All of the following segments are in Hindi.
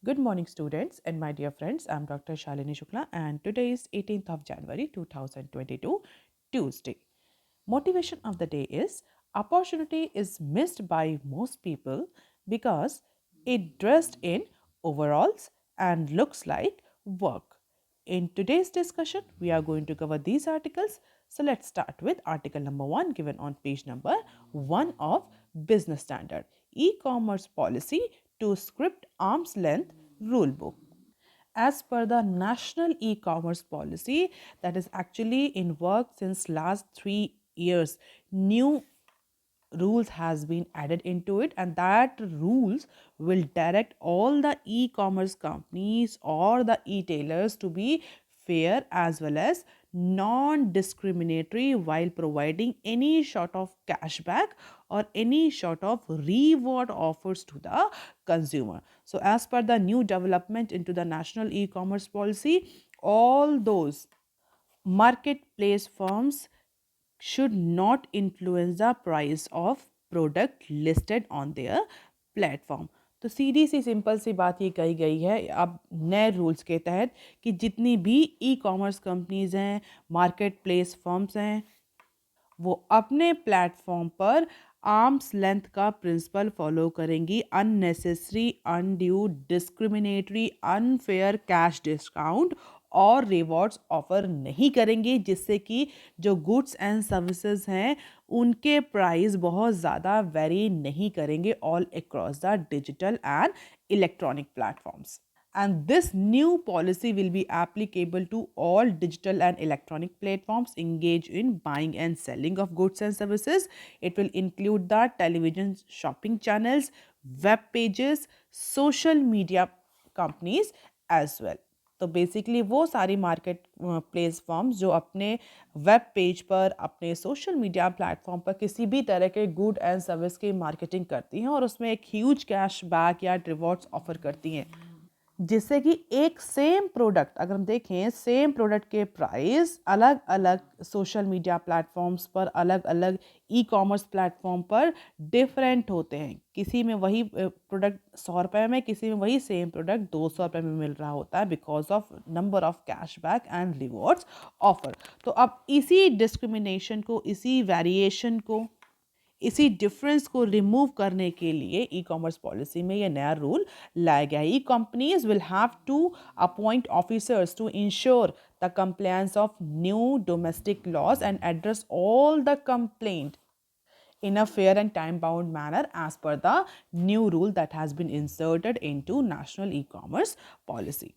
Good morning, students, and my dear friends. I'm Dr. Shalini Shukla, and today is 18th of January 2022, Tuesday. Motivation of the day is opportunity is missed by most people because it dressed in overalls and looks like work. In today's discussion, we are going to cover these articles. So let's start with article number 1 given on page number 1 of Business Standard E-commerce policy to script arm's length rulebook. As per the national e-commerce policy that is actually in work since last 3 years, new rules has been added into it, and that rules will direct all the e-commerce companies or the e-tailers to be fair as well as non-discriminatory while providing any sort of cashback or any sort of reward offers to the consumer. So as per the new development into the national e-commerce policy, all those marketplace firms should not influence the price of product listed on their platform. तो सीधी सी सिंपल सी बात ये कही गई है अब नए रूल्स के तहत कि जितनी भी ई कॉमर्स कंपनीज हैं, मार्केट प्लेस फर्म्स हैं, वो अपने प्लेटफॉर्म पर आर्म्स लेंथ का प्रिंसिपल फॉलो करेंगी। Unnecessary, undue, discriminatory, unfair cash discount और रिवॉर्ड्स ऑफर नहीं करेंगे, जिससे कि जो गुड्स एंड सर्विसेज हैं उनके प्राइस बहुत ज़्यादा वेरी नहीं करेंगे all across the digital and electronic platforms. And this new policy will be applicable to all digital and electronic platforms engaged in buying and selling of goods and services. It will include the television shopping channels, web pages, social media companies as well. तो बेसिकली वो सारी मार्केट प्लेस फर्म्स जो अपने वेब पेज पर, अपने सोशल मीडिया प्लेटफॉर्म पर किसी भी तरह के गुड एंड सर्विस की मार्केटिंग करती हैं और उसमें एक ह्यूज कैश बैक या रिवॉर्ड्स ऑफर करती हैं, जिससे कि एक सेम प्रोडक्ट अगर हम देखें, सेम प्रोडक्ट के प्राइस अलग अलग सोशल मीडिया प्लेटफॉर्म्स पर, अलग अलग ई कॉमर्स प्लेटफॉर्म पर डिफरेंट होते हैं। किसी में वही प्रोडक्ट 100 रुपये में, किसी में वही सेम प्रोडक्ट 200 रुपये में मिल रहा होता है because of number of cashback and rewards offer. तो अब इसी डिस्क्रिमिनेशन को, इसी वेरिएशन को, इसी डिफरेंस को रिमूव करने के लिए ई कॉमर्स पॉलिसी में ये नया रूल लाया गया है। E companies will have to appoint officers to ensure the compliance of new domestic laws and address all the complaint in a fair and time bound manner as per the new rule that has been inserted into national e-commerce policy.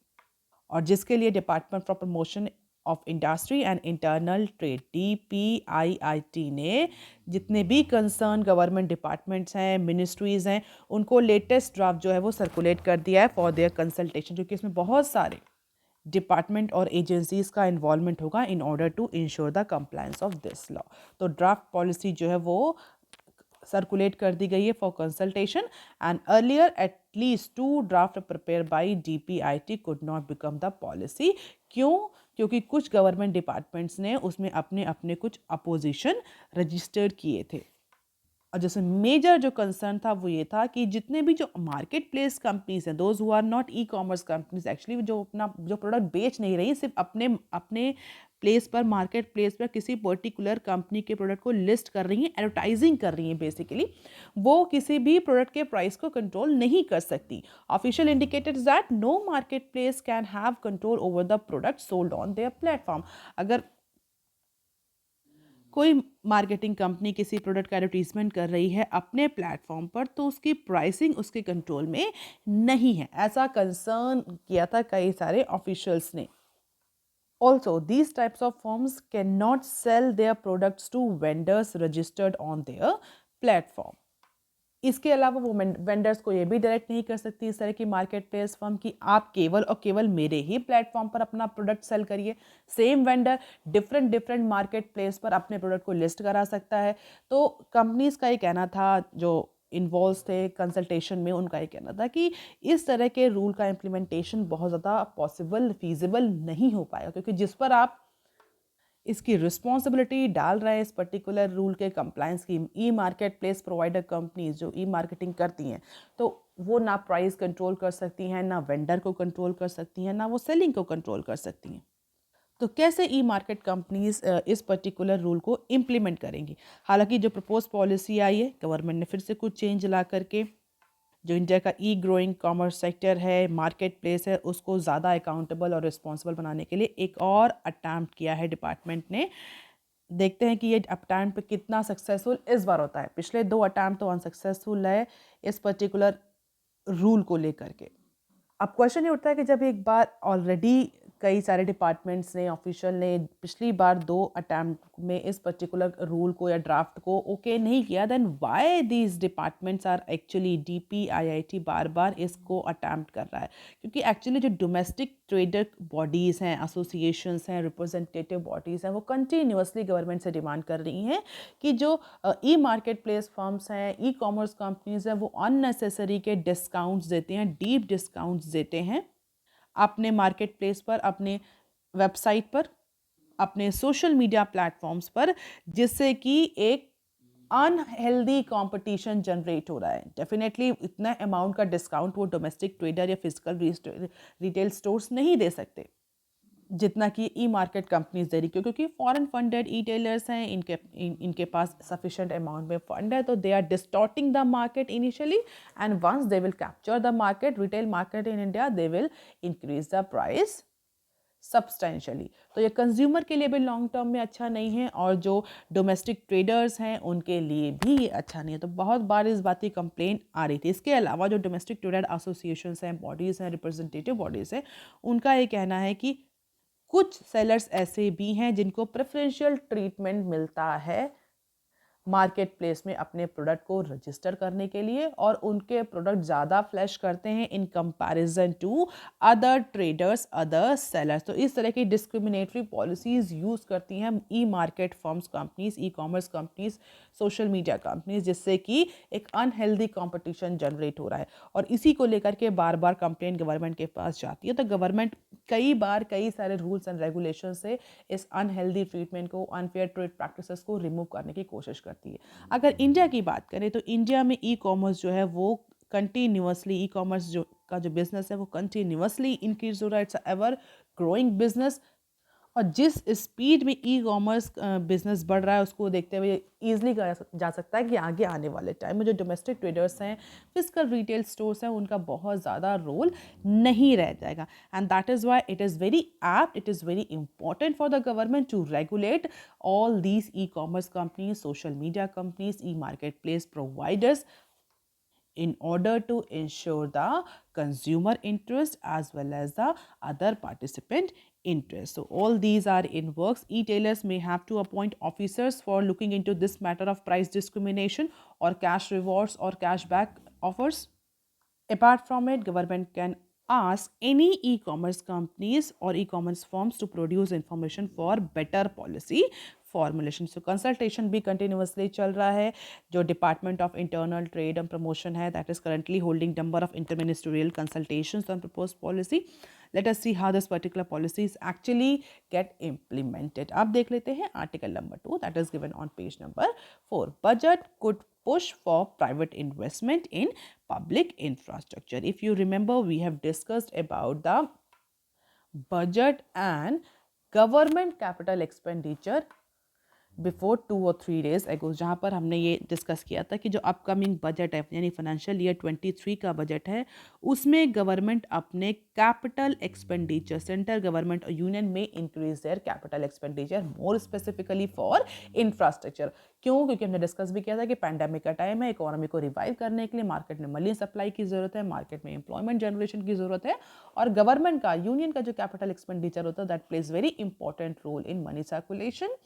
और जिसके लिए department for promotion of industry and internal trade DPIIT ने जितने भी कंसर्न गवर्नमेंट डिपार्टमेंट्स हैं, मिनिस्ट्रीज़ हैं, उनको लेटेस्ट ड्राफ्ट जो है वो सर्कुलेट कर दिया है फॉर देयर कंसल्टेशन, क्योंकि इसमें बहुत सारे डिपार्टमेंट और एजेंसीज का इन्वॉल्वमेंट होगा in order to ensure the compliance of this law. तो ड्राफ्ट पॉलिसी जो है वो सर्कुलेट कर दी गई है for consultation, and earlier at least 2 draft prepare by DPIIT could not become the policy. क्यों? क्योंकि कुछ गवर्नमेंट डिपार्टमेंट्स ने उसमें अपने अपने कुछ अपोजिशन रजिस्टर्ड किए थे। और जैसे मेजर जो कंसर्न था वो ये था कि जितने भी जो मार्केट प्लेस कंपनीज हैं, those who are not e commerce companies, actually जो अपना जो प्रोडक्ट बेच नहीं रही, सिर्फ अपने अपने प्लेस पर, मार्केट प्लेस पर किसी पर्टिकुलर कंपनी के प्रोडक्ट को लिस्ट कर रही हैं, एडवर्टाइजिंग कर रही हैं बेसिकली, वो किसी भी प्रोडक्ट के प्राइस को कंट्रोल नहीं कर सकती। Official indicated that no market place can have control over the product sold on their platform. अगर कोई मार्केटिंग कंपनी किसी प्रोडक्ट का एडवर्टीजमेंट कर रही है अपने प्लेटफॉर्म पर, तो उसकी प्राइसिंग उसके कंट्रोल में नहीं है, ऐसा कंसर्न किया था कई सारे ऑफिशियल्स ने। Also, these types of firms cannot sell their products to vendors registered on their platform. इसके अलावा वो वेंडर्स को ये भी डायरेक्ट नहीं कर सकती इस तरह की मार्केट प्लेस फर्म की आप केवल और केवल मेरे ही प्लेटफॉर्म पर अपना प्रोडक्ट सेल करिए। Same vendor different different market place पर अपने प्रोडक्ट को लिस्ट करा सकता है। तो कंपनीज का ये कहना था, जो इन्वॉल्व थे कंसल्टेशन में, उनका ये कहना था कि इस तरह के रूल का इम्प्लीमेंटेशन बहुत ज़्यादा पॉसिबल, फीजिबल नहीं हो पाएगा, क्योंकि जिस पर आप इसकी रिस्पॉन्सिबिलिटी डाल रहा है इस पर्टिकुलर रूल के कंप्लायंस की ई मार्केट प्लेस प्रोवाइडर कंपनीज जो ई मार्केटिंग करती हैं, तो वो ना प्राइस कंट्रोल कर सकती हैं, ना वेंडर को कंट्रोल कर सकती हैं, ना वो सेलिंग को कंट्रोल कर सकती हैं। तो कैसे ई मार्केट कंपनीज इस पर्टिकुलर रूल को इम्प्लीमेंट करेंगी? हालांकि जो प्रपोज पॉलिसी आई है गवर्नमेंट ने फिर से कुछ चेंज ला करके जो इंडिया का ई ग्रोइंग कॉमर्स सेक्टर है, मार्केट प्लेस है, उसको ज़्यादा अकाउंटेबल और रिस्पॉन्सिबल बनाने के लिए एक और अटैम्प्ट किया है डिपार्टमेंट ने। देखते हैं कि ये अटैम्प्ट कितना सक्सेसफुल इस बार होता है। पिछले 2 अटैम्प्ट तो अनसक्सेसफुल है इस पर्टिकुलर रूल को लेकर के। अब क्वेश्चन ये उठता है कि जब एक बार ऑलरेडी कई सारे डिपार्टमेंट्स ने, ऑफिशियल ने पिछली बार 2 अटैम्प्ट में इस पर्टिकुलर रूल को या ड्राफ्ट को ओके नहीं किया, then why these departments are actually DP IIT बार बार इसको अटैम्प्ट कर रहा है? क्योंकि एक्चुअली जो डोमेस्टिक ट्रेडर बॉडीज़ हैं, एसोसिएशंस हैं, रिप्रेजेंटेटिव बॉडीज़ हैं, वो कंटिन्यूसली गवर्नमेंट से डिमांड कर रही हैं कि जो ई मार्केट प्लेस फर्म्स हैं, ई कॉमर्स कंपनीज हैं, वो अननेसेसरी के डिस्काउंट्स देते हैं, डीप डिस्काउंट्स देते हैं अपने मार्केट प्लेस पर, अपने वेबसाइट पर, अपने सोशल मीडिया प्लेटफॉर्म्स पर, जिससे कि एक अनहेल्दी कंपटीशन जनरेट हो रहा है। डेफिनेटली इतना अमाउंट का डिस्काउंट वो डोमेस्टिक ट्रेडर या फिजिकल रिटेल स्टोर्स नहीं दे सकते जितना कि ई मार्केट कंपनीज दे रही, क्योंकि फॉरेन फंडेड ई टेलर्स हैं, इनके पास सफिशेंट अमाउंट में फंड है, तो they are distorting the market initially and once they will capture the market, retail market in India, they will increase the price substantially. तो ये कंज्यूमर के लिए भी लॉन्ग टर्म में अच्छा नहीं है और जो डोमेस्टिक ट्रेडर्स हैं उनके लिए भी ये अच्छा नहीं है। तो बहुत बार इस बात की कंप्लेंट आ रही थी। इसके अलावा जो डोमेस्टिक ट्रेडर एसोसिएशंस हैं, बॉडीज़ हैं, रिप्रेजेंटेटिव बॉडीज़ हैं, उनका ये कहना है कि कुछ सेलर्स ऐसे भी हैं जिनको प्रेफरेंशियल ट्रीटमेंट मिलता है मार्केट प्लेस में अपने प्रोडक्ट को रजिस्टर करने के लिए, और उनके प्रोडक्ट ज़्यादा फ्लैश करते हैं in comparison to other traders, other sellers. तो इस तरह की डिस्क्रिमिनेटरी पॉलिसीज़ यूज़ करती हैं e market firms companies, e commerce companies, social media companies, जिससे कि एक अनहेल्दी कंपटीशन जनरेट हो रहा है। और इसी को लेकर के बार बार कंप्लेंट गवर्नमेंट के पास जाती है। तो गवर्नमेंट कई बार कई सारे रूल्स एंड रेगुलेशन से इस अनहेल्दी ट्रीटमेंट को, अनफेयर ट्रेड प्रैक्टिसेस को रिमूव करने की कोशिश करती है। अगर इंडिया की बात करें तो इंडिया में ई कॉमर्स जो है वो कंटिन्यूसली, ई कॉमर्स जो का जो बिजनेस है वो कंटिन्यूसली इंक्रीज हो रहा है। It's ever growing business. और जिस स्पीड में ई कॉमर्स बिजनेस बढ़ रहा है उसको देखते हुए ईजिली कहा जा सकता है कि आगे आने वाले टाइम में जो डोमेस्टिक ट्रेडर्स हैं, फिजिकल रिटेल स्टोर्स हैं, उनका बहुत ज़्यादा रोल नहीं रह जाएगा। And that is why it is very apt, it is very important for the government to regulate all these e-commerce companies, social media companies, e-marketplace providers in order to ensure the consumer interest as well as the other participant interest. So all these are in works. E-tailers may have to appoint officers for looking into this matter of price discrimination or cash rewards or cashback offers. Apart from it, government can ask any e-commerce companies or e-commerce firms to produce information for better policy formulation. So consultation भी कंटिन्यूसली चल रहा है। जो department of internal trade and promotion है, that is currently holding number of interministerial consultations on propose policy. Let us see how this particular policies actually get implemented. अब देख लेते हैं article number 2 that is given on page number 4। Budget could push for private investment in public infrastructure. If you remember, we have discussed about the budget and government capital expenditure before 2 और 3 डेज एगो, जहाँ पर हमने ये डिस्कस किया था कि जो अपकमिंग बजट है यानी फाइनेंशियल ईयर 23 का बजट है, उसमें गवर्नमेंट अपने कैपिटल एक्सपेंडिचर, सेंट्रल गवर्नमेंट और यूनियन में increase their capital expenditure more specifically for infrastructure. क्यों? क्योंकि हमने डिस्कस भी किया था कि पैंडेमिक का टाइम है, इकोनॉमी को रिवाइव करने के लिए मार्केट में मनी सप्लाई की ज़रूरत है, मार्केट में एम्प्लॉयमेंट जनरेशन की ज़रूरत है, और गवर्नमेंट का, यूनियन का जो कैपिटल एक्सपेंडिचर होता है that plays very important role in money circulation,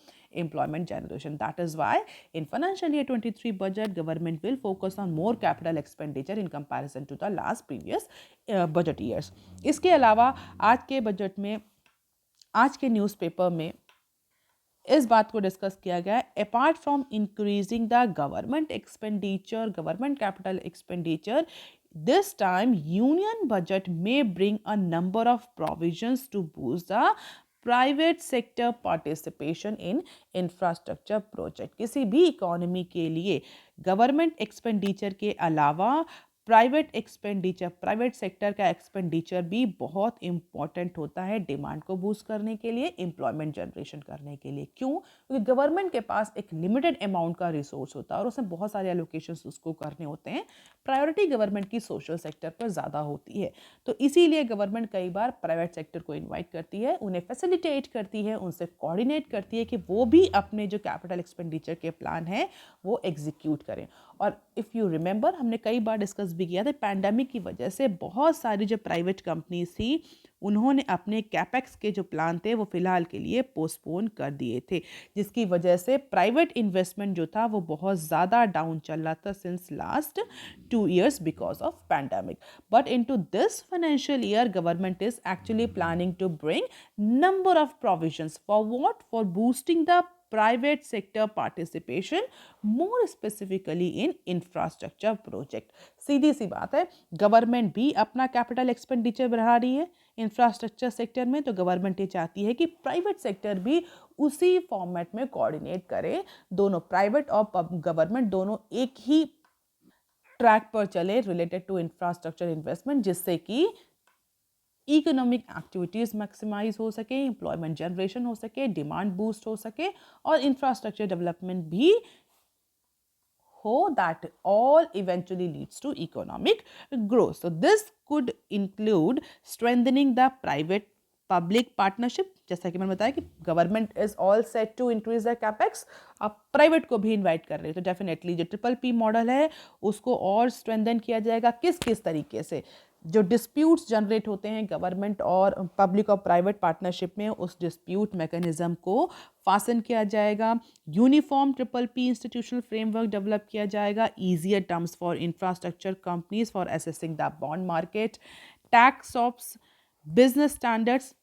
employment generation. That is why in financial year 23 budget, government will focus on more capital expenditure in comparison to the last previous budget years. इसके अलावा आज के बजट में, आज के न्यूज़पेपर में इस बात को डिस्कस किया गया है, apart from increasing the government expenditure, government capital expenditure, this time union budget may bring a number of provisions to boost the private sector participation in infrastructure project. किसी भी इकोनॉमी के लिए गवर्नमेंट एक्सपेंडिचर के अलावा प्राइवेट सेक्टर का एक्सपेंडिचर भी बहुत इंपॉर्टेंट होता है डिमांड को बूस्ट करने के लिए, एम्प्लॉयमेंट जनरेशन करने के लिए। क्यों? क्योंकि गवर्नमेंट के पास एक लिमिटेड अमाउंट का रिसोर्स होता है और उसमें बहुत सारे एलोकेशंस उसको करने होते हैं। प्रायोरिटी गवर्नमेंट की सोशल सेक्टर पर ज़्यादा होती है, तो इसीलिए गवर्नमेंट कई बार प्राइवेट सेक्टर को इन्वाइट करती है, उन्हें फैसिलिटेट करती है, उनसे कोऑर्डिनेट करती है कि वो भी अपने जो कैपिटल एक्सपेंडिचर के प्लान हैं वो एग्जीक्यूट करें। और इफ़ यू रिमेंबर, हमने कई बार डिस्कस भी किया था, पैंडेमिक की वजह से बहुत सारी जो प्राइवेट कंपनीज थी उन्होंने अपने कैपेक्स के जो प्लान थे वो फिलहाल के लिए पोस्टपोन कर दिए थे, जिसकी वजह से प्राइवेट इन्वेस्टमेंट जो था वो बहुत ज़्यादा डाउन चल रहा था since last 2 years because of pandemic. But into this financial year, government is actually planning to bring number of provisions for what? For boosting the private sector participation, more specifically in infrastructure project. सीधी सी बात है, गवर्नमेंट भी अपना कैपिटल एक्सपेंडिचर बढ़ा रही है इंफ्रास्ट्रक्चर सेक्टर में, तो गवर्नमेंट ये चाहती है कि प्राइवेट सेक्टर भी उसी फॉर्मेट में कोऑर्डिनेट करे, दोनों प्राइवेट और गवर्नमेंट दोनों एक ही ट्रैक पर चले रिलेटेड टू इंफ्रास्ट्रक्चर इन्वेस्टमेंट, जिससे कि इकोनॉमिक एक्टिविटीज़ मैक्सिमाइज हो सके, एम्प्लॉयमेंट जनरेशन हो सके, डिमांड बूस्ट हो सके और इंफ्रास्ट्रक्चर डेवलपमेंट भी हो, that all eventually leads to economic growth. So this could include strengthening the private public partnership, जैसा कि मैंने बताया कि government is all set to increase the capex, आप प्राइवेट को भी इनवाइट कर रहे हैं, तो डेफिनेटली जो PPP मॉडल है उसको और स्ट्रेंथन किया जाएगा। किस किस तरीके से? जो डिस्प्यूट्स जनरेट होते हैं गवर्नमेंट और पब्लिक और प्राइवेट पार्टनरशिप में, उस डिस्प्यूट मैकेनिज्म को फासन किया जाएगा। Uniform PPP institutional framework develop किया जाएगा। Easier terms for infrastructure companies for assessing the bond market, tax ops, business standards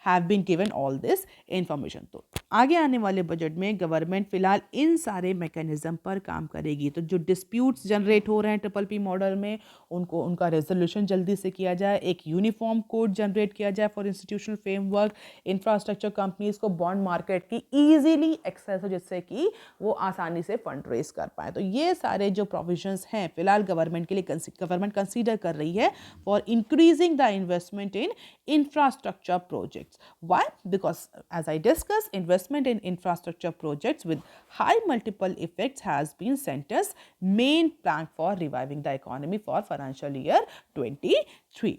have been given all this information. तो आगे आने वाले बजट में गवर्नमेंट फिलहाल इन सारे मैकेनिज्म पर काम करेगी। तो जो डिस्प्यूट्स जनरेट हो रहे हैं PPP मॉडल में, उनका रेजोल्यूशन जल्दी से किया जाए, एक यूनिफॉर्म कोड जनरेट किया जाए for institutional framework, infrastructure companies को बॉन्ड मार्केट की ईजिली एक्सेस हो, जिससे कि वो आसानी से फंड रेज कर पाए। तो ये सारे जो प्रोविजंस हैं फिलहाल गवर्नमेंट के लिए गवर्नमेंट कंसीडर कर रही है for increasing the investment in infrastructure projects. Why? Because as I discussed, investment in infrastructure projects with high multiple effects has been Centre's main plank for reviving the economy for financial year 23.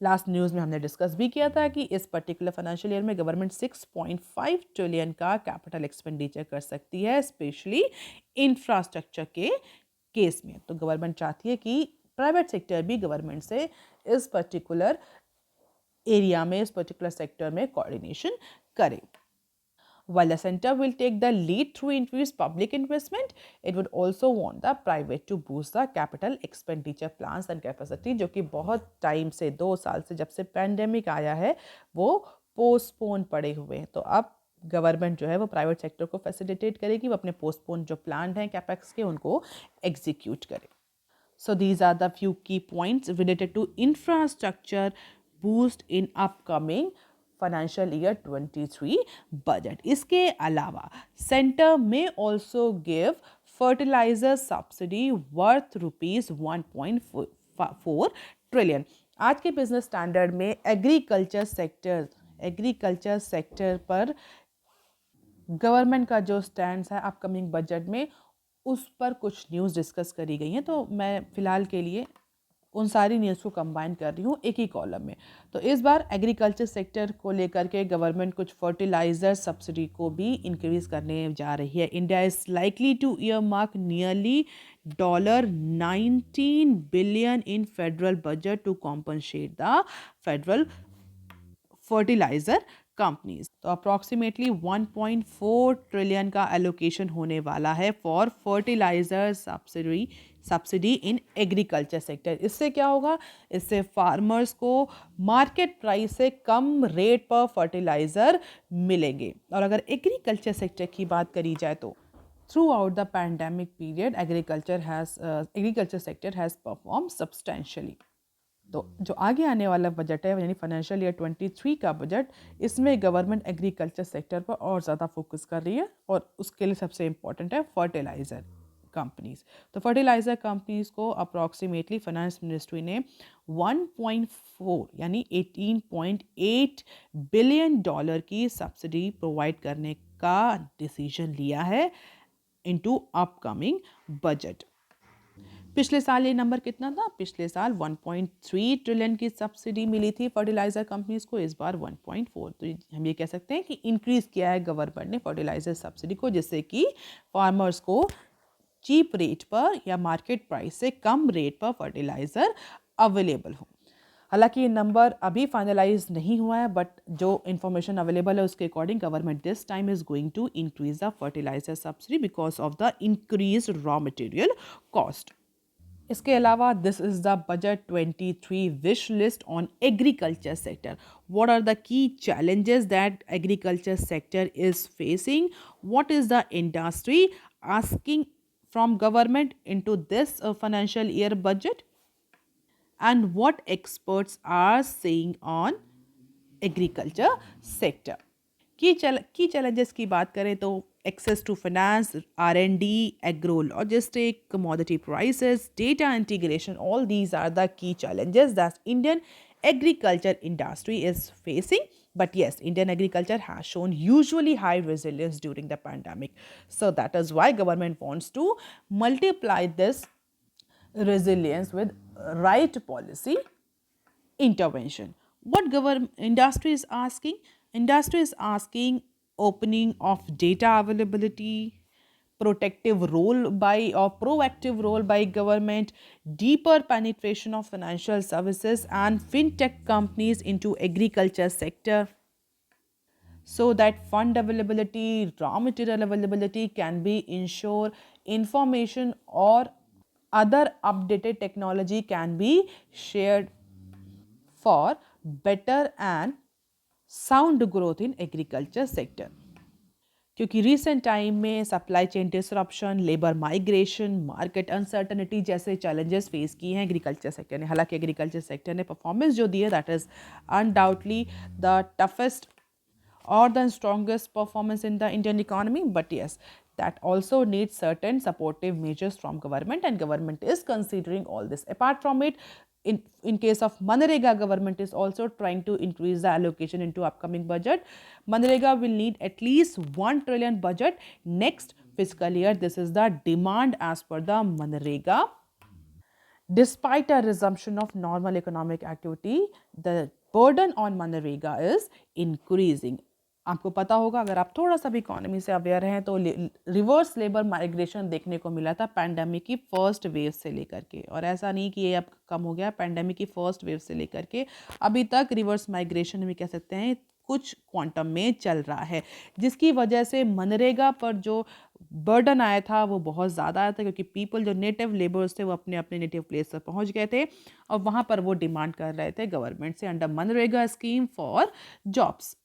Last news में हमने डिस्कस भी किया था कि इस पर्टिकुलर फाइनेंशियल ईयर में गवर्नमेंट 6.5 ट्रिलियन का कैपिटल एक्सपेंडिचर कर सकती है, स्पेशली इंफ्रास्ट्रक्चर के केस में। तो गवर्नमेंट चाहती है कि प्राइवेट सेक्टर भी गवर्नमेंट से इस पर्टिकुलर एरिया में, इस पर्टिकुलर सेक्टर में कोऑर्डिनेशन करें। While the center will take the lead through increased public investment, it would also want the private to boost the capital expenditure plans and capacity, जो कि बहुत टाइम से 2 साल से जब से पैंडेमिक आया है वो पोस्टपोन पड़े हुए हैं। तो अब गवर्नमेंट जो है वो प्राइवेट सेक्टर को फैसिलिटेट करेगी, वो अपने पोस्टपोन जो प्लान हैं कैपेक्स के उनको एग्जीक्यूट करे। So these are the few key points related to infrastructure boost in upcoming financial year 23 budget. इसके अलावा center may also give fertilizer subsidy worth rupees 1.4 trillion. आज के बिजनेस स्टैंडर्ड में एग्रीकल्चर सेक्टर पर गवर्नमेंट का जो स्टैंड है अपकमिंग बजट में, उस पर कुछ न्यूज़ डिस्कस करी गई हैं। तो मैं फ़िलहाल के लिए उन सारी न्यूज़ को कंबाइन कर रही हूँ एक ही कॉलम में। तो इस बार एग्रीकल्चर सेक्टर को लेकर के गवर्नमेंट कुछ फर्टिलाइज़र सब्सिडी को भी इंक्रीज़ करने जा रही है। India is likely to earmark nearly $19 billion in federal budget to compensate the federal fertiliser companies. तो अप्रॉक्सीमेटली 1.4 ट्रिलियन का एलोकेशन होने वाला है for fertiliser subsidy in agriculture sector. इससे क्या होगा? इससे फार्मर्स को मार्केट प्राइस से कम रेट पर फर्टिलाइज़र मिलेंगे। और अगर एग्रीकल्चर सेक्टर की बात करी जाए तो throughout the pandemic period agriculture sector has performed substantially. तो जो आगे आने वाला बजट है यानी फाइनेंशियल ईयर 23 का बजट, इसमें गवर्नमेंट एग्रीकल्चर सेक्टर पर और ज़्यादा फोकस कर रही है और उसके लिए सबसे इम्पोर्टेंट है फर्टिलाइज़र कंपनीज। तो फर्टिलाइज़र कंपनीज को अप्रॉक्सीमेटली फाइनेंस मिनिस्ट्री ने 1.4 यानी 18.8 बिलियन डॉलर की सब्सिडी प्रोवाइड करने का डिसीजन लिया है इनटू अपकमिंग बजट। पिछले साल ये नंबर कितना था? पिछले साल 1.3 ट्रिलियन की सब्सिडी मिली थी फर्टिलाइज़र कंपनीज को, इस बार 1.4। तो हम ये कह सकते हैं कि इंक्रीज़ किया है गवर्नमेंट ने फर्टिलाइज़र सब्सिडी को, जिससे कि फार्मर्स को चीप रेट पर या मार्केट प्राइस से कम रेट पर फर्टिलाइज़र अवेलेबल हो। हालांकि ये नंबर अभी फाइनलाइज नहीं हुआ है, बट जो इन्फॉर्मेशन अवेलेबल है उसके according government this time is going to increase the fertiliser subsidy because of the increase raw material cost. इसके अलावा this is the budget 23 wish list on agriculture sector. What are the key challenges that agriculture sector is facing? What is the industry asking from government into this financial year budget, and what experts are saying on agriculture sector. Key challenges की बात करें तो access to finance, R&D, agro logistic, commodity prices, data integration, all these are the key challenges that Indian agriculture industry is facing. But yes, Indian agriculture has shown usually high resilience during the pandemic. So that is why government wants to multiply this resilience with right policy intervention. What government industry is asking? Industry is asking opening of data availability, protective role by or proactive role by government, deeper penetration of financial services and fintech companies into agriculture sector, so that fund availability, raw material availability can be ensured, information or other updated technology can be shared for better and sound growth in agriculture sector. क्योंकि रिसेंट टाइम में supply chain disruption, labour migration, market uncertainty जैसे चैलेंजेस फेस किए हैं एग्रीकल्चर सेक्टर ने। हालांकि एग्रीकल्चर सेक्टर ने परफॉर्मेंस जो दी है that is undoubtedly the toughest or the strongest performance in the Indian economy. But yes, that also needs certain supportive measures from government, and government is considering all this. Apart from it, in case of Manrega, government is also trying to increase the allocation into upcoming budget. Manrega will need at least 1 trillion budget next fiscal year. This is the demand as per the Manrega. Despite a resumption of normal economic activity, the burden on Manrega is increasing. आपको पता होगा, अगर आप थोड़ा सा भी इकोनॉमी से अवेयर हैं, तो रिवर्स लेबर माइग्रेशन देखने को मिला था पैंडेमिक की फर्स्ट वेव से लेकर के, और ऐसा नहीं कि ये अब कम हो गया। पैंडेमिक की फर्स्ट वेव से लेकर के अभी तक रिवर्स माइग्रेशन भी कह सकते हैं कुछ क्वांटम में चल रहा है, जिसकी वजह से मनरेगा पर जो बर्डन आया था वो बहुत ज़्यादा आया था, क्योंकि पीपल जो नेटिव लेबर्स थे वो अपने अपने नेटिव प्लेस पर पहुंच गए थे और वहाँ पर वो डिमांड कर रहे थे गवर्नमेंट से under MNREGA scheme for jobs,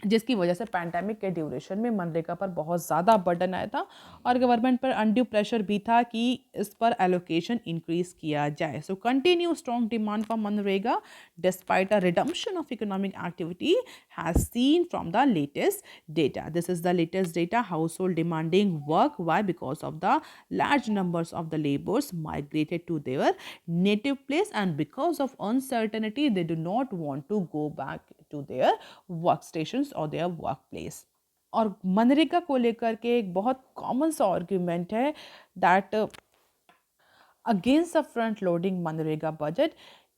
जिसकी वजह से पैंडेमिक के ड्यूरेशन में मनरेगा पर बहुत ज़्यादा बर्डन आया था और गवर्नमेंट पर अनड्यू प्रेशर भी था कि इस पर एलोकेशन इंक्रीज किया जाए। So continue strong demand for मनरेगा despite a redemption of economic activity has seen from the latest data. This is the latest data, household demanding work, why? Because of the large numbers of the labours migrated to their native place and because of uncertainty they do not want to go back to their work stations और देयर वर्क प्लेस। और मनरेगा को लेकर के एक बहुत कॉमन सा आर्ग्यूमेंट है that against the front loading Manrega budget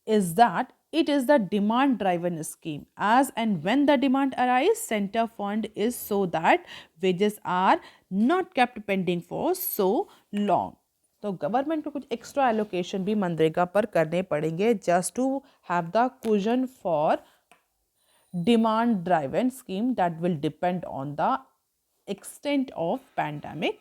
is that it is the demand driven scheme. As and when the demand arises, center fund is so that wages are not kept pending for so long. तो गवर्नमेंट को कुछ एक्स्ट्रा एलोकेशन भी मनरेगा पर करने पड़ेंगे just to have the cushion for demand driven scheme that will depend on the extent of pandemic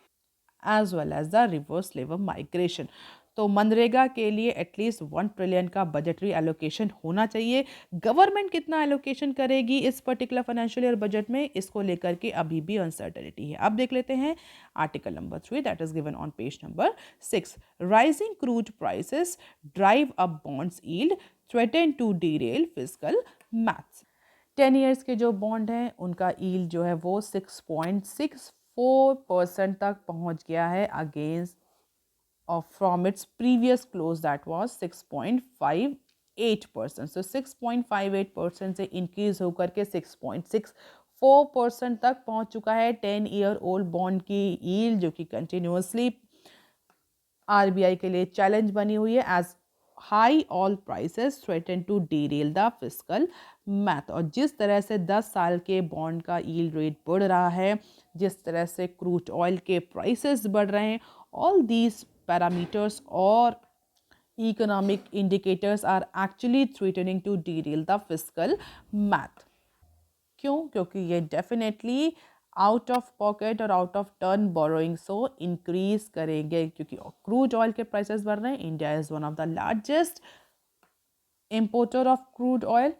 as well as the reverse labor migration. तो मनरेगा के लिए एटलीस्ट 1 ट्रिलियन का बजटरी एलोकेशन होना चाहिए। गवर्नमेंट कितना एलोकेशन करेगी इस पर्टिकुलर फाइनेंशियल ईयर बजट में, इसको लेकर के अभी भी अनसर्टेनिटी है। अब देख लेते हैं article number 3 that is given on page number 6। Rising crude prices drive up bonds yield threaten to derail fiscal maths. 10 years के जो बॉन्ड हैं उनका यील्ड जो है वो 6.64% तक पहुंच गया है against from its previous close that was 6.58%. So 6.58% से इंक्रीज होकर के 6.64% तक पहुंच चुका है 10 ईयर ओल्ड बॉन्ड की यील्ड, जो कि कंटिन्यूसली आरबीआई के लिए चैलेंज बनी हुई है as high oil prices threaten to derail the fiscal math. और जिस तरह से 10 साल के बॉन्ड का यील्ड रेट बढ़ रहा है, जिस तरह से क्रूड ऑयल के प्राइसेस बढ़ रहे हैं, all these parameters or economic indicators are actually threatening to derail the fiscal math. क्यों? क्योंकि ये डेफिनेटली आउट ऑफ पॉकेट और out of turn borrowing so increase करेंगे, क्योंकि क्रूड ऑयल के प्राइसेस बढ़ रहे हैं। India is one of the largest importer of crude oil,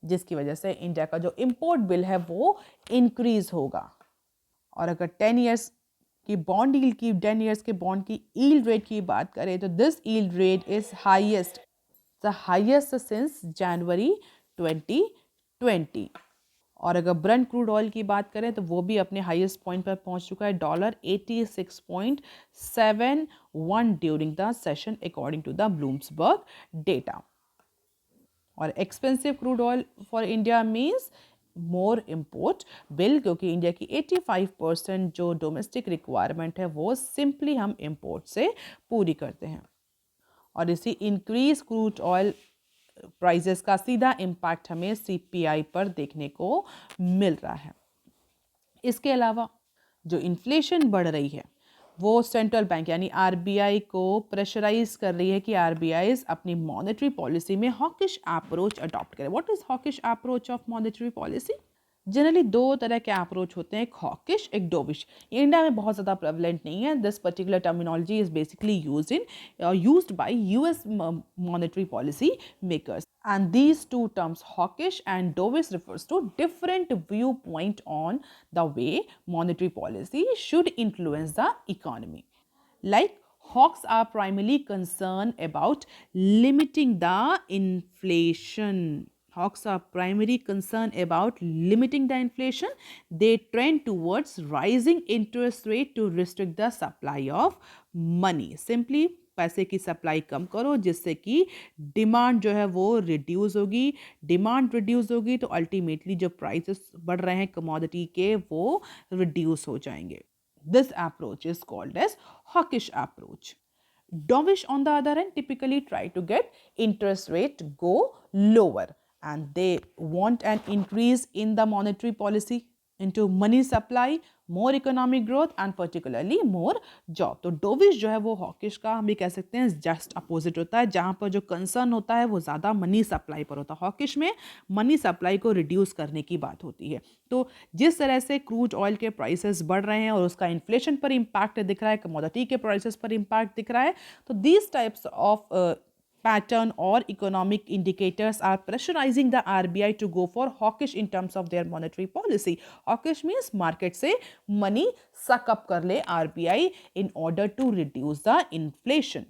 जिसकी वजह से इंडिया का जो इंपोर्ट बिल है वो इंक्रीज होगा। और अगर 10 ईयर्स की बॉन्ड यील्ड की 10 ईयर्स के बॉन्ड की यील्ड रेट की बात करें तो this yield rate is highest since January 2020। और अगर ब्रेंट क्रूड ऑयल की बात करें तो वो भी अपने हाईएस्ट पॉइंट पर पहुंच चुका है $86.71 during the session according to the Bloomberg data. और expensive crude oil for India means more import bill, क्योंकि इंडिया की 85% जो डोमेस्टिक रिक्वायरमेंट है वो सिंपली हम इम्पोर्ट से पूरी करते हैं। और इसी इंक्रीज क्रूड ऑयल प्राइसेस का सीधा इम्पैक्ट हमें सीपीआई पर देखने को मिल रहा है। इसके अलावा जो इन्फ्लेशन बढ़ रही है वो सेंट्रल बैंक यानी आरबीआई को प्रेशराइज कर रही है कि आरबीआई अपनी मॉनेटरी पॉलिसी में हॉकिश अप्रोच अडॉप्ट करे। What is hawkish approach of monetary policy? Generally दो तरह के अप्रोच होते हैं, एक हॉकिश एक डोविश। इंडिया में बहुत ज़्यादा प्रेवलेंट नहीं है। This particular terminology is basically used by US monetary policy makers, and these two terms hawkish and dovish refers to different viewpoint on the way monetary policy should influence the economy. Like hawks are primarily concerned about limiting the inflation. Hawks are primarily concerned about limiting the inflation. They trend towards rising interest rate to restrict the supply of money. Simply पैसे की सप्लाई कम करो जिससे कि डिमांड जो है वो रिड्यूस होगी। डिमांड रिड्यूस होगी तो अल्टीमेटली जो प्राइसेस बढ़ रहे हैं कमोडिटी के वो रिड्यूस हो जाएंगे। This approach is called as hawkish approach. Dovish on the other hand typically try to get interest rate go lower and they want an increase in the monetary policy into money supply, more economic growth and particularly more job। तो डोविश जो है वो हॉकिश का हम भी कह सकते हैं जस्ट अपोजिट होता है, जहाँ पर जो कंसर्न होता है वो ज़्यादा मनी सप्लाई पर होता है। हॉकिश में मनी सप्लाई को रिड्यूस करने की बात होती है। तो जिस तरह से क्रूड ऑयल के प्राइसेस बढ़ रहे हैं और उसका इन्फ्लेशन पर इम्पैक्ट दिख रहा है, कमोडिटी के प्राइसेस पर इम्पैक्ट दिख रहा है, तो these types of pattern or economic indicators are pressurizing the RBI to go for hawkish in terms of their monetary policy. Hawkish means market से money suck up कर ले RBI in order to reduce the inflation.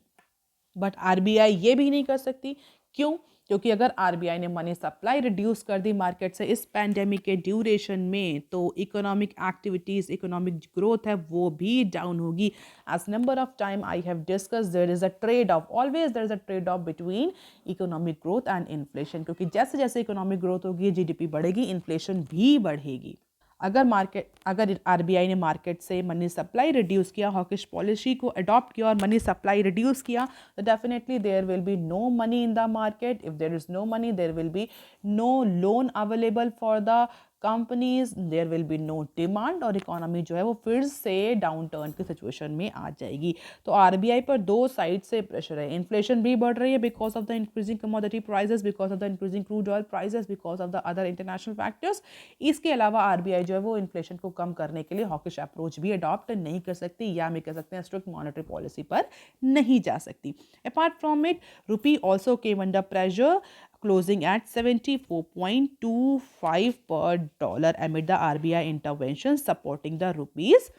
But RBI ये भी नहीं कर सकती। क्यों? क्योंकि अगर आरबीआई ने मनी सप्लाई रिड्यूस कर दी मार्केट से इस पैंडेमिक के ड्यूरेशन में, तो इकोनॉमिक एक्टिविटीज, इकोनॉमिक ग्रोथ है वो भी डाउन होगी। As number of time I have discuss, there is a trade off, always there is a trade off between economic growth and inflation, क्योंकि जैसे जैसे इकोनॉमिक ग्रोथ होगी जीडीपी बढ़ेगी, इन्फ्लेशन भी बढ़ेगी। अगर आरबीआई ने मार्केट से मनी सप्लाई रिड्यूस किया, हॉकिश पॉलिसी को अडॉप्ट किया और मनी सप्लाई रिड्यूस किया, तो definitely there will be no money in the market. If there is no money there will be no loan available for the companies, there will be no demand और इकोनॉमी जो है वो फिर से डाउन टर्न की सिचुएशन में आ जाएगी। तो आरबीआई पर दो साइड से प्रेशर है, इन्फ्लेशन भी बढ़ रही है because of the increasing commodity prices, because of the increasing crude oil prices, because of the other international factors. इसके अलावा आरबीआई जो है वो इन्फ्लेशन को कम करने के लिए हॉकिश अप्रोच भी अडॉप्ट नहीं कर सकती, या हम कह सकते हैं स्ट्रिक्ट मॉनेटरी पॉलिसी पर नहीं जा सकती। Apart from it, rupee also came under pressure, closing at 74.25 per dollar amid the RBI intervention, supporting the rupees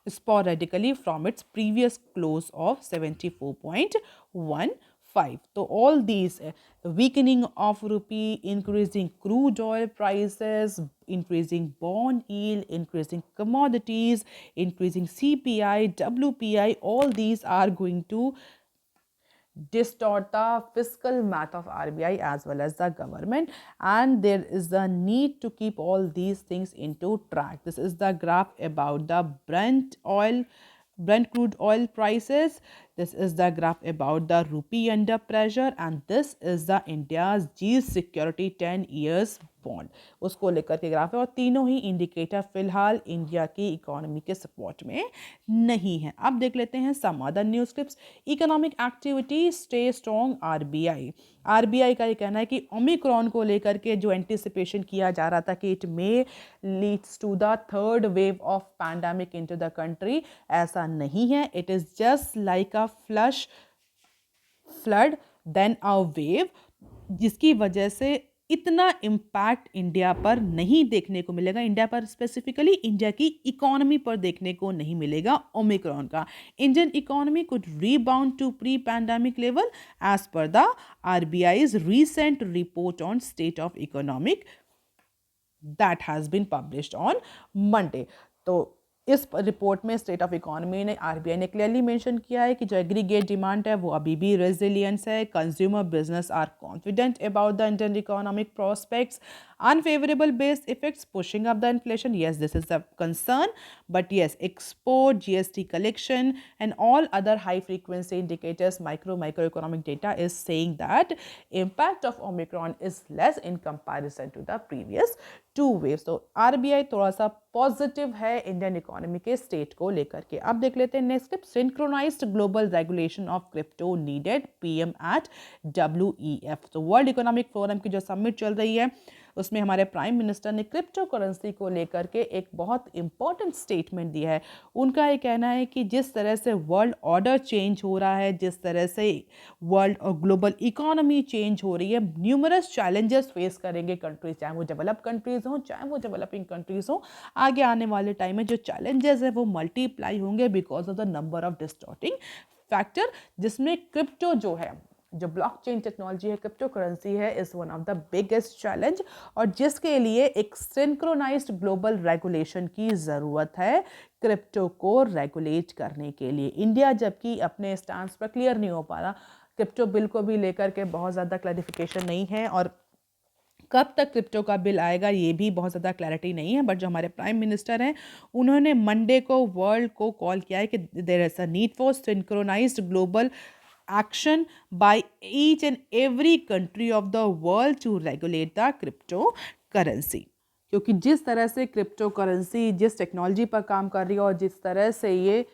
sporadically from its previous close of 74.15. So all these weakening of rupee, increasing crude oil prices, increasing bond yield, increasing commodities, increasing CPI, WPI, all these are going to distort the fiscal math of RBI as well as the government, and there is a need to keep all these things into track. This is the graph about the Brent crude oil prices. This is the graph about the rupee under pressure, and this is the India's G security 10 years bond, उसको लेकर के ग्राफ है, और तीनों ही इंडिकेटर फिलहाल इंडिया की इकोनॉमी के सपोर्ट में नहीं है। अब देख लेते हैं some other news clips. Economic activity stay strong RBI का ये कहना है कि ओमिक्रॉन को लेकर के जो एंटिसिपेशन किया जा रहा था कि it may leads to the third wave of pandemic into the country, ऐसा नहीं है। It is just like a flood then a wave, जिसकी वजह से इतना इम्पैक्ट इंडिया पर नहीं देखने को मिलेगा, इंडिया पर स्पेसिफिकली इंडिया की इकोनॉमी पर देखने को नहीं मिलेगा ओमिक्रॉन का। Indian economy could rebound to pre pandemic level as per the RBI's recent report on state of economic that has been published on Monday. तो इस रिपोर्ट में स्टेट ऑफ इकोनॉमी ने आरबीआई ने क्लियरली मेंशन किया है कि जो एग्रीगेट डिमांड है वो अभी भी रेजिलियंस है, consumer business are confident about the Indian economic prospects, unfavorable base effects pushing up the inflation, yes, this is a concern, but yes, export, GST collection and all other high frequency indicators, microeconomic data is saying that impact of Omicron is less in comparison to the previous two waves. तो RBI थोड़ा सा पॉजिटिव है इंडियन इकोनॉमी के स्टेट को लेकर के। अब देख लेते हैं next clip. Synchronized global regulation of crypto needed, PM at WEF। तो वर्ल्ड इकोनॉमिक फोरम की जो समिट चल रही है उसमें हमारे प्राइम मिनिस्टर ने क्रिप्टो करेंसी को लेकर के एक बहुत इंपॉर्टेंट स्टेटमेंट दिया है। उनका ये कहना है कि जिस तरह से वर्ल्ड ऑर्डर चेंज हो रहा है, जिस तरह से वर्ल्ड और ग्लोबल इकोनॉमी चेंज हो रही है, न्यूमरस चैलेंजेस फेस करेंगे कंट्रीज, चाहे वो डेवलप कंट्रीज हों चाहे वो डेवलपिंग कंट्रीज हों। आगे आने वाले टाइम में जो चैलेंजेस है वो मल्टीप्लाई होंगे because of the number of distorting factor, जिसमें क्रिप्टो जो है, जो ब्लॉकचेन टेक्नोलॉजी है, क्रिप्टो करेंसी है, is one of the biggest challenge, और जिसके लिए एक सिंक्रोनाइज्ड ग्लोबल रेगुलेशन की ज़रूरत है क्रिप्टो को रेगुलेट करने के लिए। इंडिया जबकि अपने स्टांस पर क्लियर नहीं हो पा रहा, क्रिप्टो बिल को भी लेकर के बहुत ज़्यादा क्लैरिफिकेशन नहीं है, और कब तक क्रिप्टो का बिल आएगा ये भी बहुत ज़्यादा क्लैरिटी नहीं है। बट जो हमारे प्राइम मिनिस्टर हैं उन्होंने मंडे को वर्ल्ड को कॉल किया है कि there is a need for synchronized global action by each and every country of the world to regulate the cryptocurrency। क्योंकि जिस तरह से क्रिप्टो करेंसी जिस टेक्नोलॉजी पर काम कर रही है और जिस तरह से ये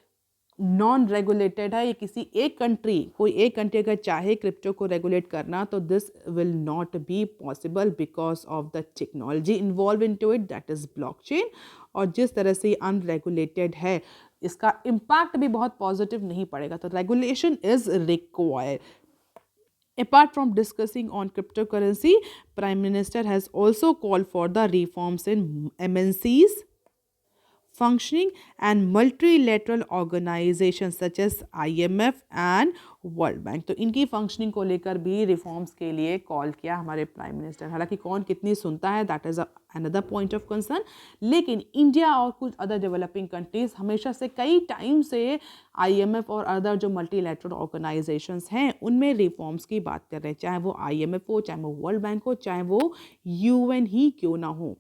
नॉन रेगुलेटेड है, ये किसी एक कंट्री, कोई एक कंट्री अगर चाहे क्रिप्टो को रेगुलेट करना तो this will not be possible because of the technology involve into it, that is blockchain. और जिस तरह से अनरेगुलेटेड है इसका इम्पैक्ट भी बहुत पॉजिटिव नहीं पड़ेगा, तो regulation is required. Apart from discussing on cryptocurrency, Prime Minister has also called for the reforms in MNCs functioning and multilateral organizations such as IMF and world bank. तो इनकी फंक्शनिंग को लेकर भी रिफॉर्म्स के लिए कॉल किया हमारे प्राइम मिनिस्टर। हालांकि कौन कितनी सुनता है that is another point of concern, लेकिन इंडिया और कुछ अदर डेवलपिंग कंट्रीज़ हमेशा से कई टाइम से IMF और अदर जो मल्टीलैटरल ऑर्गेनाइजेशंस हैं उनमें रिफॉर्म्स की बात कर रहे हैं, चाहे वो IMF हो, चाहे वो वर्ल्ड बैंक हो, चाहे वो UN ही क्यों ना हो।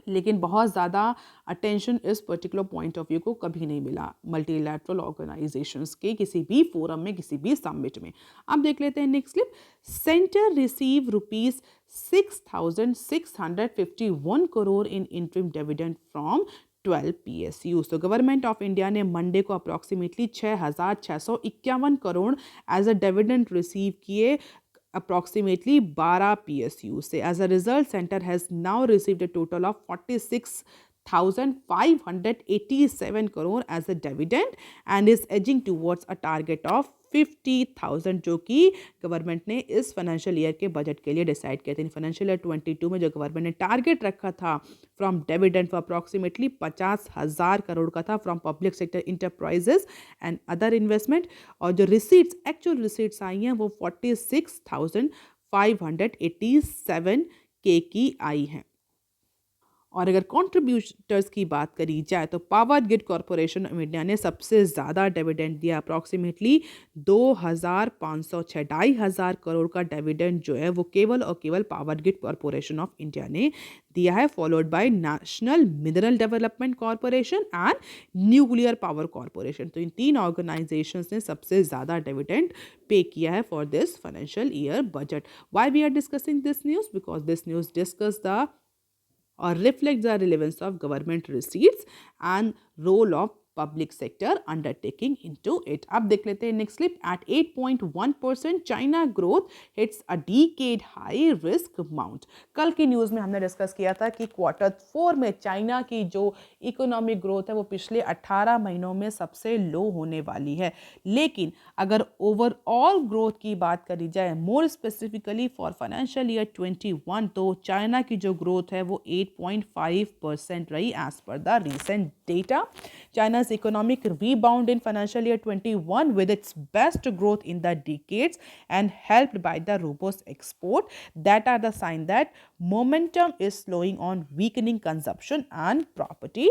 लेकिन बहुत ज़्यादा अटेंशन इस पर्टिकुलर पॉइंट ऑफ व्यू को कभी नहीं मिला मल्टीलैटरल ऑर्गेनाइजेशंस के किसी भी फोरम में, किसी भी समिट में। अब देख लेते हैं next clip. Centre receive 6,651 crore in interim dividend from 12 PSU. So government of India ने मंडे को approximately 6,651 crore as a dividend receive किए approximately 12 PSU से. As a result, center has now received a total of 46,587 crore as a dividend and is edging towards a target of 50,000 जो कि गवर्नमेंट ने इस फाइनेंशियल ईयर के बजट के लिए डिसाइड किया था. फाइनेंशियल ईयर 22 में जो गवर्नमेंट ने टारगेट रखा था from dividend for approximately 50,000 crore का था from public sector enterprises and other investment, और जो रिसीट्स एक्चुअल रिसीट्स आई हैं वो 46,587 के की आई हैं. और अगर कॉन्ट्रीब्यूटर्स की बात करी जाए तो power grid corporation of India ने सबसे ज़्यादा डिविडेंड दिया, अप्रॉक्सीमेटली 2,506 2,500 करोड़ का डिविडेंड जो है वो केवल और केवल power grid corporation of India ने दिया है, followed by national mineral development corporation and nuclear power corporation. तो इन तीन ऑर्गेनाइजेशंस ने सबसे ज़्यादा डिविडेंड पे किया है for this financial year budget. Why we are discussing this news? Because this news discuss the or reflects the relevance of government receipts and role of public sector undertaking into it. अब देख लेते हैं next clip. At 8.1% China growth hits a decade high risk mount. कल की न्यूज़ में हमने डिस्कस किया था कि Q4 में चाइना की जो इकोनॉमिक ग्रोथ है वो पिछले 18 महीनों में सबसे लो होने वाली है. लेकिन अगर ओवरऑल ग्रोथ की बात करी जाए more specifically for financial year 21 तो चाइना की जो ग्रोथ है वो 8.5% रही as per the recent data. China's economic rebound in financial year 21 with its best growth in the decades and helped by the robust export that are the sign that momentum is slowing on weakening consumption and property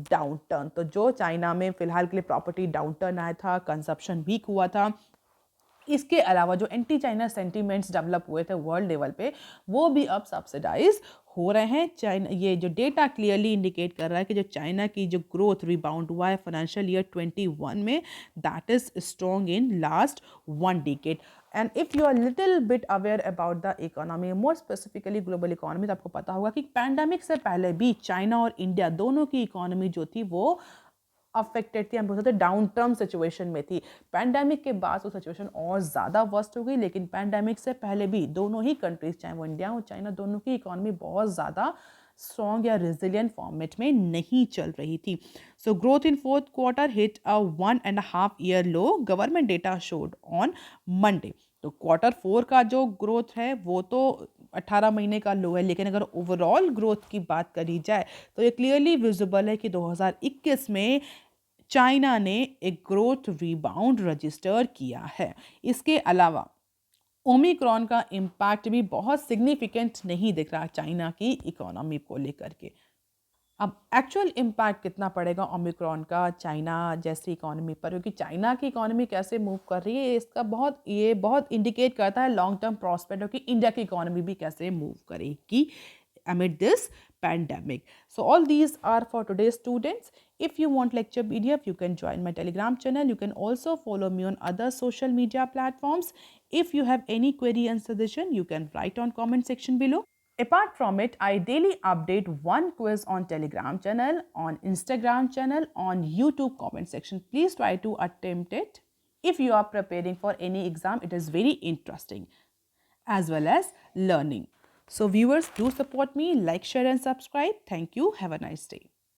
downturn. तो जो चाइना में फिलहाल के लिए प्रॉपर्टी डाउनटर्न आया था, कंजप्शन वीक हुआ था, इसके अलावा जो एंटी चाइना सेंटीमेंट्स डेवलप हुए थे वर्ल्ड लेवल पे वो भी अब सब्सिडाइज हो रहे हैं. चाइना ये जो डेटा क्लियरली इंडिकेट कर रहा है कि जो चाइना की जो ग्रोथ रिबाउंड हुआ है फाइनेंशियल ईयर 21 में that is strong in last 1 decade. And if you are little bit aware about the economy, more specifically global economy, तो आपको पता होगा कि पैंडेमिक से पहले भी चाइना और इंडिया दोनों की इकोनॉमी जो थी वो अफेक्टेड थी, हम बोल सकते डाउन टर्म सिचुएशन में थी. पैंडेमिक के बाद वो सिचुएशन और ज़्यादा वर्स्ट हो गई, लेकिन पैंडेमिक से पहले भी दोनों ही कंट्रीज, चाहे वो इंडिया हो चाइना, दोनों की इकोनॉमी बहुत ज़्यादा स्ट्रॉन्ग या रेजिलियंट फॉर्मेट में नहीं चल रही थी. So growth in Q4 hit a 1.5 year low, government data showed on Monday. तो Q4 का जो ग्रोथ है वो तो 18 महीने का लो है, लेकिन अगर ओवरऑल ग्रोथ की बात करी जाए तो ये क्लियरली विजिबल है कि 2021 में चाइना ने एक ग्रोथ रिबाउंड रजिस्टर किया है. इसके अलावा ओमिक्रॉन का इम्पैक्ट भी बहुत सिग्निफिकेंट नहीं दिख रहा चाइना की इकोनॉमी को लेकर के. अब एक्चुअल इम्पैक्ट कितना पड़ेगा ओमिक्रॉन का चाइना जैसी इकोनॉमी पर, क्योंकि चाइना की इकोनॉमी कैसे मूव कर रही है इसका बहुत इंडिकेट करता है लॉन्ग टर्म प्रॉस्पेक्ट कि इंडिया की इकोनॉमी भी कैसे मूव करेगी amid this pandemic. So all these are for today's students. If you want lecture PDF, you can join my Telegram channel. You can also follow me on other social media platforms. If you have any query and suggestion, you can write on comment section below. Apart from it, I daily update one quiz on Telegram channel, on Instagram channel, on YouTube comment section. Please try to attempt it. If you are preparing for any exam, it is very interesting as well as learning. So viewers, do support me, like, share and subscribe. Thank you. Have a nice day.